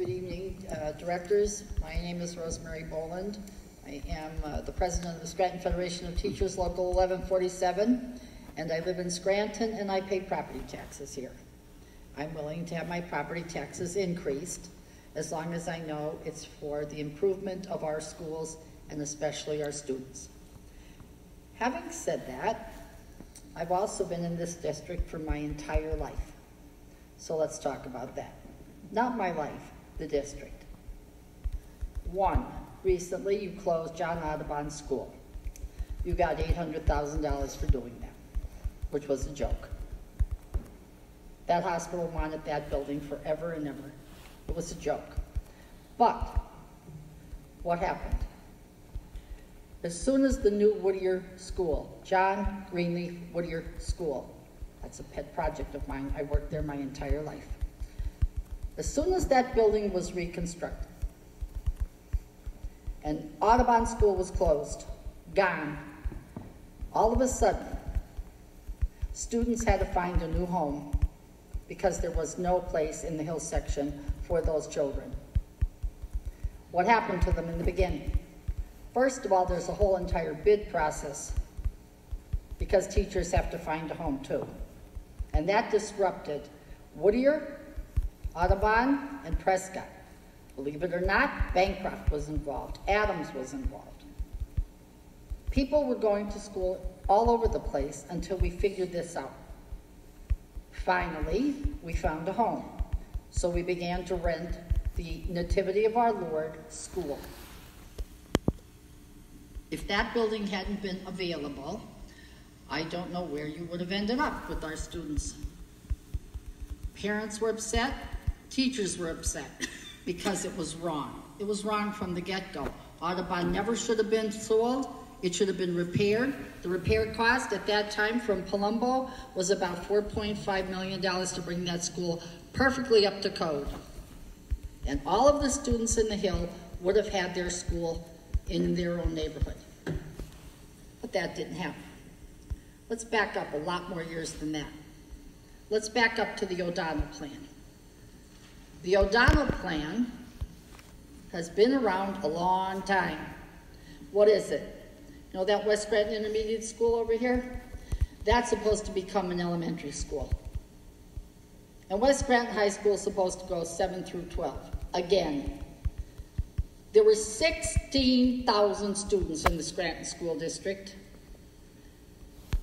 Good evening, directors. My name is Rosemary Boland. I am the president of the Scranton Federation of Teachers, Local 1147, and I live in Scranton, and I pay property taxes here. I'm willing to have my property taxes increased as long as I know it's for the improvement of our schools and especially our students. Having said that, I've also been in this district for my entire life. So let's talk about that. Not my life, the district. One, recently you closed John Audubon School. You got $800,000 for doing that, which was a joke. That hospital wanted that building forever and ever. It was a joke. But what happened? As soon as the new Whittier School, John Greenleaf Whittier School, that's a pet project of mine, I worked there my entire life. As soon as that building was reconstructed and Audubon School was closed, gone, all of a sudden, students had to find a new home because there was no place in the hill section for those children. What happened to them in the beginning? First of all, there's a whole entire bid process because teachers have to find a home too. And that disrupted Whittier, Audubon, and Prescott. Believe it or not, Bancroft was involved. Adams was involved. People were going to school all over the place until we figured this out. Finally, we found a home. So we began to rent the Nativity of Our Lord School. If that building hadn't been available, I don't know where you would have ended up with our students. Parents were upset, teachers were upset because it was wrong. It was wrong from the get-go. Audubon never should have been sold. It should have been repaired. The repair cost at that time from Palumbo was about $4.5 million to bring that school perfectly up to code. And all of the students in the Hill would have had their school in their own neighborhood. But that didn't happen. Let's back up a lot more years than that. Let's back up to the Odonnell plan. The Odonnell plan has been around a long time. What is it? You know that West Scranton Intermediate School over here? That's supposed to become an elementary school. And West Scranton High School is supposed to go 7 through 12. Again, there were 16,000 students in the Scranton School District.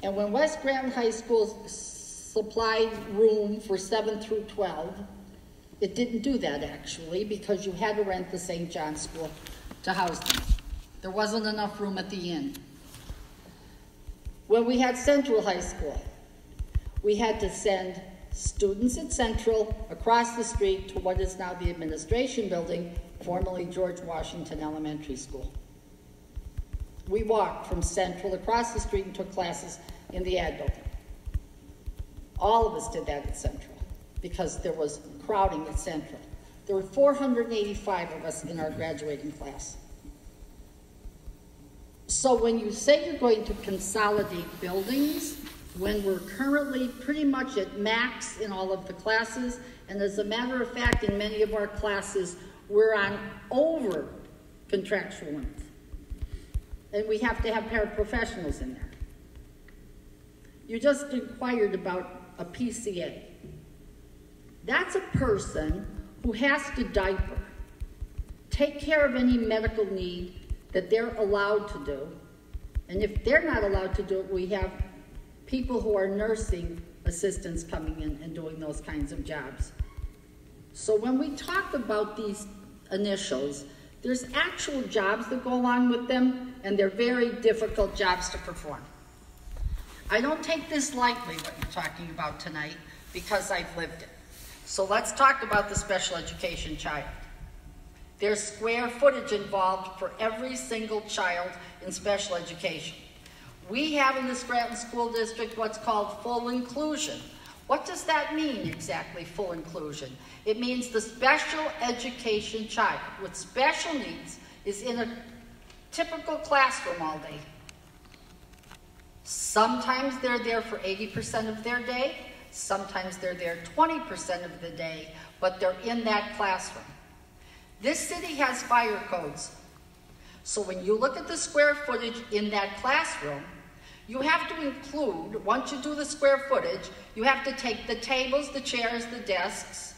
And when West Scranton High School supplied room for 7 through 12, it didn't do that actually because you had to rent the St. John's School to house them. There wasn't enough room at the inn. When we had Central High School, we had to send students at Central across the street to what is now the administration building, formerly George Washington Elementary School. We walked from Central across the street and took classes in the ad building. All of us did that at Central because there was crowding at Central. There were 485 of us in our graduating class. So when you say you're going to consolidate buildings, when we're currently pretty much at max in all of the classes, and as a matter of fact, in many of our classes, we're on over contractual limits. And we have to have paraprofessionals in there. You just inquired about a PCA. That's a person who has to diaper, take care of any medical need that they're allowed to do. And if they're not allowed to do it, we have people who are nursing assistants coming in and doing those kinds of jobs. So when we talk about these initials, there's actual jobs that go along with them, and they're very difficult jobs to perform. I don't take this lightly, what you're talking about tonight, because I've lived it. So let's talk about the special education child. There's square footage involved for every single child in special education. We have in the Scranton School District what's called full inclusion. What does that mean exactly, full inclusion? It means the special education child with special needs is in a typical classroom all day. Sometimes they're there for 80% of their day, sometimes they're there 20% of the day, but they're in that classroom. This city has fire codes. So when you look at the square footage in that classroom, you have to include, once you do the square footage, you have to take the tables, the chairs, the desks,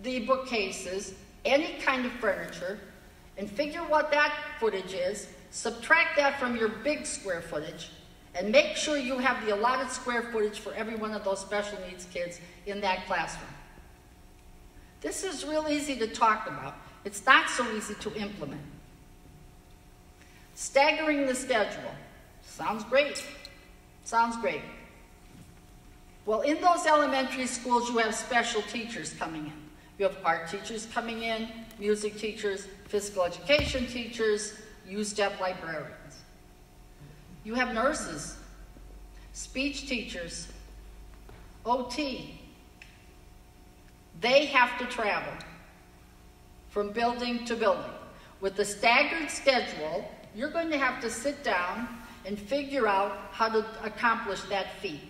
the bookcases, any kind of furniture, and figure what that footage is, subtract that from your big square footage, and make sure you have the allotted square footage for every one of those special needs kids in that classroom. This is real easy to talk about. It's not so easy to implement. Staggering the schedule. Sounds great. Sounds great. Well, in those elementary schools, you have special teachers coming in. You have art teachers coming in, music teachers, physical education teachers, U-STEP librarians. You have nurses, speech teachers, OT. They have to travel from building to building. With the staggered schedule, you're going to have to sit down and figure out how to accomplish that feat.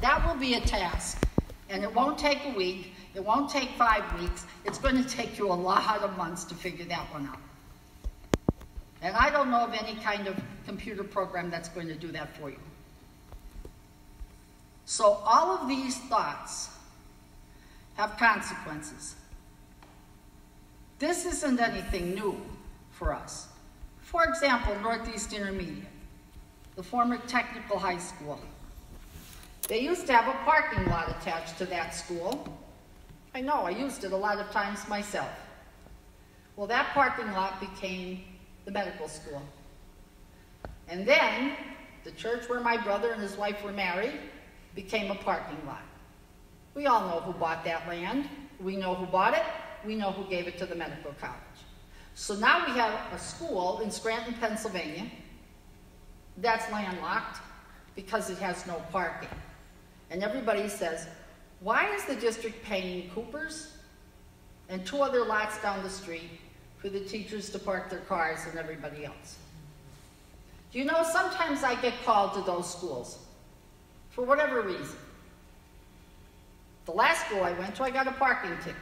That will be a task, and it won't take a week, it won't take 5 weeks, it's going to take you a lot of months to figure that one out. And I don't know of any kind of computer program that's going to do that for you. So all of these thoughts have consequences. This isn't anything new for us. For example, Northeast Intermediate, the former technical high school. They used to have a parking lot attached to that school. I know, I used it a lot of times myself. Well, that parking lot became the medical school. And then, the church where my brother and his wife were married became a parking lot. We all know who bought that land. We know who bought it. We know who gave it to the medical college. So now we have a school in Scranton, Pennsylvania that's landlocked because it has no parking. And everybody says, why is the district paying Cooper's and 2 other lots down the street for the teachers to park their cars and everybody else? Do you know, sometimes I get called to those schools for whatever reason. The last school I went to, I got a parking ticket.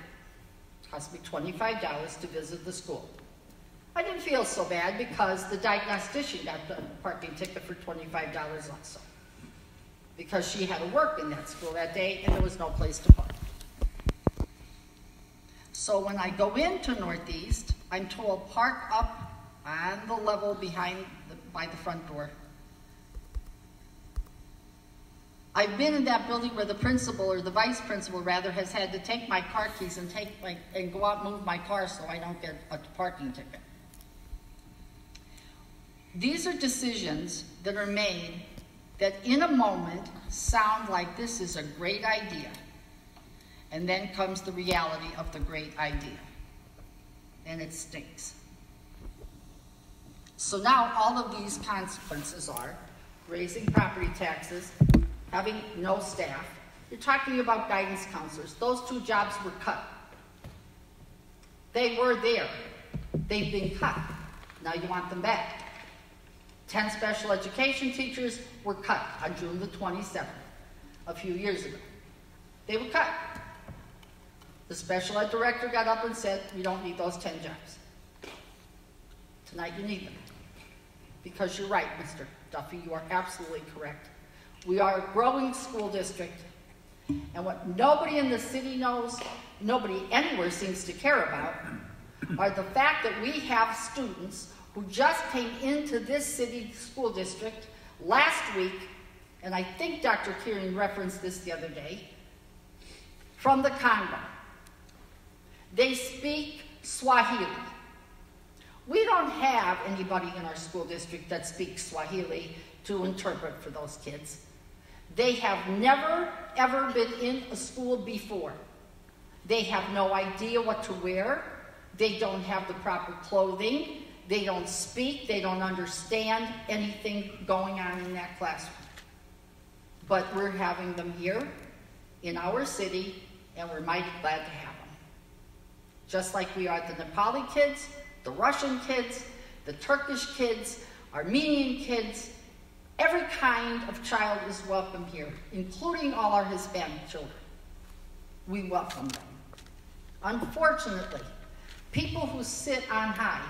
It cost me $25 to visit the school. I didn't feel so bad because the diagnostician got the parking ticket for $25 also, because she had to work in that school that day and there was no place to park. So when I go into Northeast, I'm told park up on the level by the front door. I've been in that building where the principal, or the vice principal rather, has had to take my car keys and go out and move my car so I don't get a parking ticket. These are decisions that are made that in a moment sound like this is a great idea. And then comes the reality of the great idea. And it stinks. So now all of these consequences are raising property taxes, having no staff. You're talking about guidance counselors. Those 2 jobs were cut. They were there. They've been cut. Now you want them back. 10 special education teachers were cut on June the 27th, a few years ago. They were cut. The special ed director got up and said, we don't need those 10 jobs. Tonight you need them. Because you're right, Mr. Duffy, you are absolutely correct. We are a growing school district, and what nobody in the city knows, nobody anywhere seems to care about, are the fact that we have students who just came into this city school district last week, and I think Dr. Kieran referenced this the other day, from the Congo. They speak Swahili. We don't have anybody in our school district that speaks Swahili to interpret for those kids. They have never, ever been in a school before. They have no idea what to wear. They don't have the proper clothing. They don't speak. They don't understand anything going on in that classroom. But we're having them here in our city, and we're mighty glad to have them. Just like we are the Nepali kids, the Russian kids, the Turkish kids, Armenian kids. Every kind of child is welcome here, including all our Hispanic children. We welcome them. Unfortunately, people who sit on high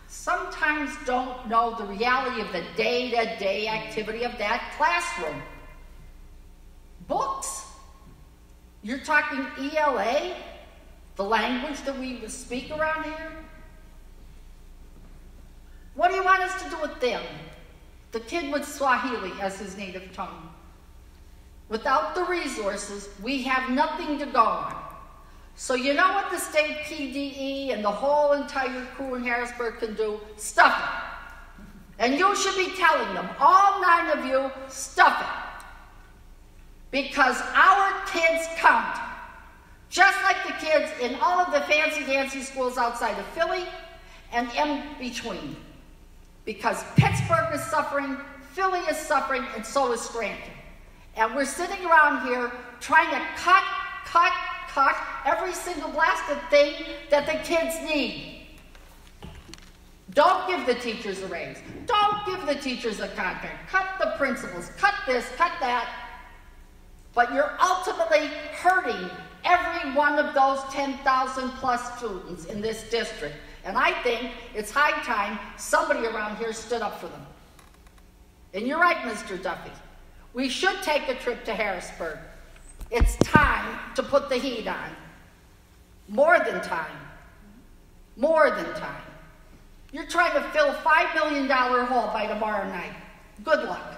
sometimes don't know the reality of the day-to-day activity of that classroom. Books. You're talking ELA, the language that we speak around here. What do you want us to do with them? The kid with Swahili as his native tongue. Without the resources, we have nothing to go on. So you know what the state PDE and the whole entire crew in Harrisburg can do? Stuff it. And you should be telling them, all 9 of you, stuff it. Because our kids count. Just like the kids in all of the fancy-dancy schools outside of Philly and in between. Because Pittsburgh is suffering, Philly is suffering, and so is Scranton. And we're sitting around here trying to cut every single blasted thing that the kids need. Don't give the teachers a raise. Don't give the teachers a contract. Cut the principals. Cut this, cut that. But you're ultimately hurting every one of those 10,000 plus students in this district. And I think it's high time somebody around here stood up for them. And you're right, Mr. Duffy. We should take a trip to Harrisburg. It's time to put the heat on. More than time. More than time. You're trying to fill a $5 million hole by tomorrow night. Good luck.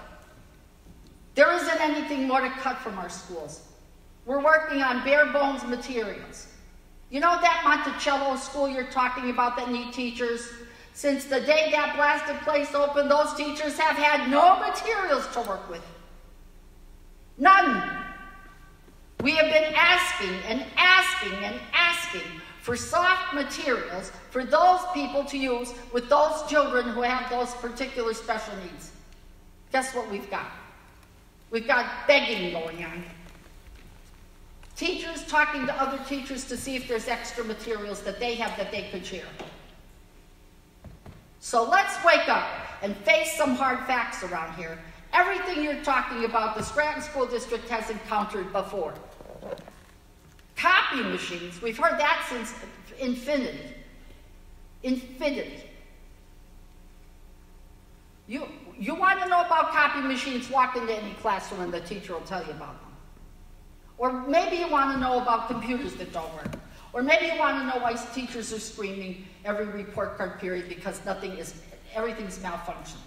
There isn't anything more to cut from our schools. We're working on bare bones materials. You know that Monticello school you're talking about that need teachers? Since the day that blasted place opened, those teachers have had no materials to work with. None. We have been asking and asking and asking for soft materials for those people to use with those children who have those particular special needs. Guess what we've got? We've got begging going on. Teachers talking to other teachers to see if there's extra materials that they have that they could share. So let's wake up and face some hard facts around here. Everything you're talking about, the Scranton School District has encountered before. Copy machines, we've heard that since infinity. Infinity. You want to know about copy machines, walk into any classroom and the teacher will tell you about them. Or maybe you want to know about computers that don't work. Or maybe you want to know why teachers are screaming every report card period because everything's malfunctioning.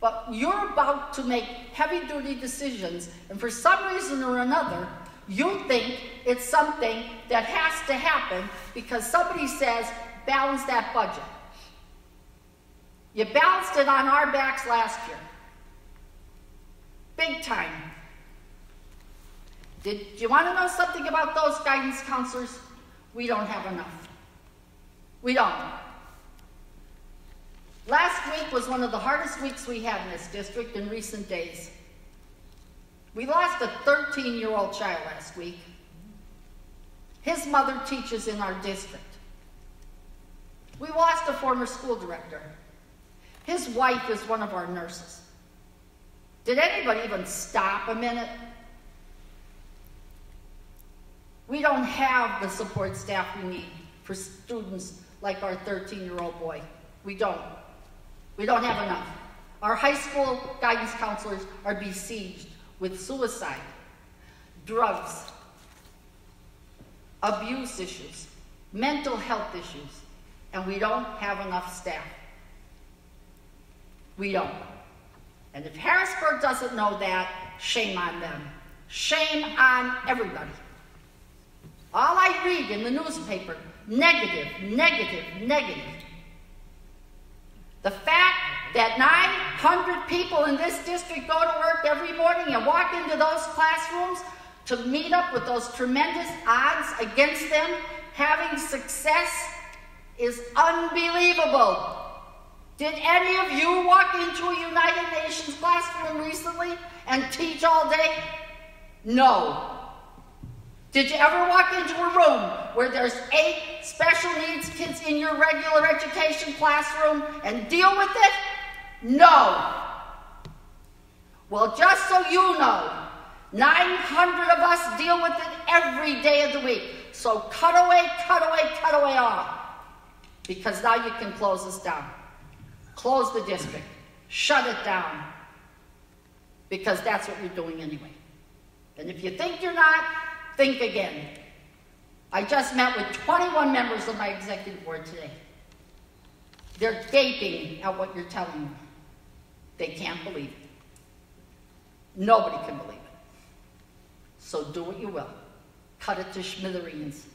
But you're about to make heavy-duty decisions, and for some reason or another, you think it's something that has to happen because somebody says, balance that budget. You balanced it on our backs last year. Big time. Did you want to know something about those guidance counselors? We don't have enough. We don't. Last week was one of the hardest weeks we had in this district in recent days. We lost a 13-year-old child last week. His mother teaches in our district. We lost a former school director. His wife is one of our nurses. Did anybody even stop a minute? We don't have the support staff we need for students like our 13-year-old boy. We don't. We don't have enough. Our high school guidance counselors are besieged with suicide, drugs, abuse issues, mental health issues, and we don't have enough staff. We don't. And if Harrisburg doesn't know that, shame on them. Shame on everybody. All I read in the newspaper, negative, negative, negative. The fact that 900 people in this district go to work every morning and walk into those classrooms to meet up with those tremendous odds against them having success is unbelievable. Did any of you walk into a United Nations classroom recently and teach all day? No. Did you ever walk into a room where there's 8 special needs kids in your regular education classroom and deal with it? No. Well, just so you know, 900 of us deal with it every day of the week. So cut away, cut away, cut away all. Because now you can close us down. Close the district. Shut it down. Because that's what you're doing anyway. And if you think you're not, think again. I just met with 21 members of my executive board today. They're gaping at what you're telling them. They can't believe it. Nobody can believe it. So do what you will. Cut it to smithereens.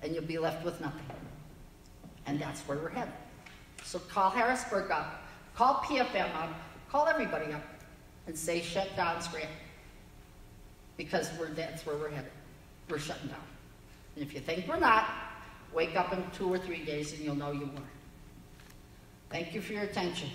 And you'll be left with nothing. And that's where we're headed. So call Harrisburg up. Call PFM up. Call everybody up. And say shut down Scranton. Because that's where we're headed. We're shutting down. And if you think we're not, wake up in 2 or 3 days and you'll know you were. Thank you for your attention.